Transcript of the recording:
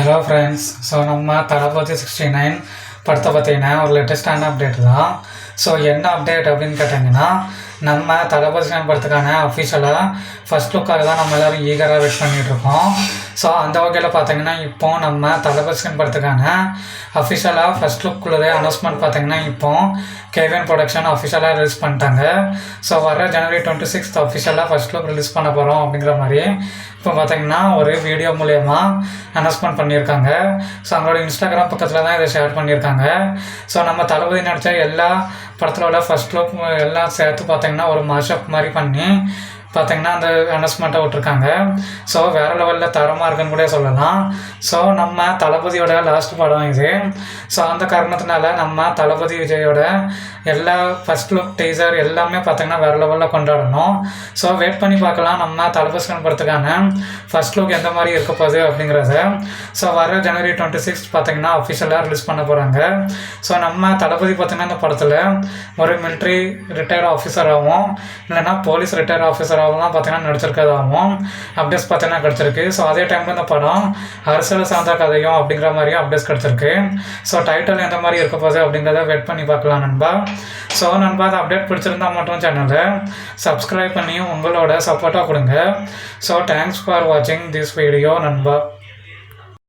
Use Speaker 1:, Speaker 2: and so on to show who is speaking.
Speaker 1: Hello friends. So நம்ம தளபதி 69 படத்தை பார்த்தீங்கன்னா ஒரு லேட்டஸ்டான அப்டேட் தான். ஸோ என்ன அப்டேட் அப்படின்னு கேட்டிங்கன்னா, நம்ம தளபதி படத்துக்கான அஃபிஷியலாக ஃபஸ்ட் லுக்காக தான் நம்ம எல்லோரும் ஈகராக வெயிட் பண்ணிகிட்ருக்கோம். ஸோ அந்த வகையில் பார்த்தீங்கன்னா இப்போது நம்ம தளபதி படத்துக்கான அஃபிஷியலாக ஃபஸ்ட் லுக்குள்ளே அனௌன்ஸ்மெண்ட் பார்த்தீங்கன்னா இப்போது கேவிஎன் ப்ரொடக்ஷன் அஃபிஷியலாக ரிலீஸ் பண்ணிட்டாங்க. ஸோ வர ஜனவரி 26 அஃபிஷியலாக ஃபஸ்ட் லுக் ரிலீஸ் பண்ண போகிறோம் அப்படிங்கிற மாதிரி இப்போ பார்த்தீங்கன்னா ஒரு வீடியோ மூலயமா அனௌன்ஸ்மெண்ட் பண்ணியிருக்காங்க. ஸோ அவங்களோட இன்ஸ்டாகிராம் பக்கத்தில் தான் இதை ஷேர் பண்ணியிருக்காங்க. ஸோ நம்ம தளபதி நடித்த எல்லா படத்தில் உள்ள ஃபஸ்ட் லுக் எல்லாம் சேர்த்து பார்த்தீங்கன்னா ஒரு மாஷப் மாதிரி பண்ணி பார்த்தீங்கன்னா அந்த அனௌன்ஸ்மெண்ட்டை விட்டுருக்காங்க. ஸோ வேறு லெவலில் தரமாக இருக்குன்னு கூட சொல்லலாம். ஸோ நம்ம தளபதியோட லாஸ்ட் படம் இது. ஸோ அந்த காரணத்தினால நம்ம தளபதி விஜயோட எல்லா ஃபஸ்ட் லுக் டீசர் எல்லாமே பார்த்தீங்கன்னா வேறு லெவலில் கொண்டாடணும். ஸோ வெயிட் பண்ணி பார்க்கலாம் நம்ம தளபதி படத்துக்கான ஃபஸ்ட் லுக் எந்த மாதிரி இருக்க போகுது அப்படிங்கிறத. ஸோ வர ஜனவரி 26 பார்த்தீங்கன்னா அஃபிஷியலாக ரிலீஸ் பண்ண போகிறாங்க. ஸோ நம்ம தளபதி பார்த்தீங்கன்னா இந்த படத்தில் ஒரு மிலிட்ரி ரிட்டையர்ட் ஆஃபீஸராகவும் இல்லைன்னா போலீஸ் ரிட்டையர்ட் ஆஃபீஸராகவும் பார்த்தீங்கன்னா நடிச்சிருக்கதாகவும் அப்டேட்ஸ் பார்த்தீங்கன்னா கிடச்சிருக்கு. ஸோ அதே டைமில் இந்த படம் அரசியல் சார்ந்த கதையும் அப்படிங்கிற மாதிரியும் அப்டேட்ஸ் கிடச்சிருக்கு. ஸோ டைட்டில் எந்த மாதிரி இருக்க போகுது அப்படிங்கிறத வெயிட் பண்ணி பார்க்கலாம் நண்பா. ஸோ நண்பா அந்த அப்டேட் பிடிச்சிருந்தா மட்டும் சேனலை சப்ஸ்கிரைப் பண்ணி உங்களோட சப்போர்ட்டாக கொடுங்க. ஸோ தேங்க்ஸ் ஃபார் வாட்சிங் திஸ் வீடியோ நண்பா.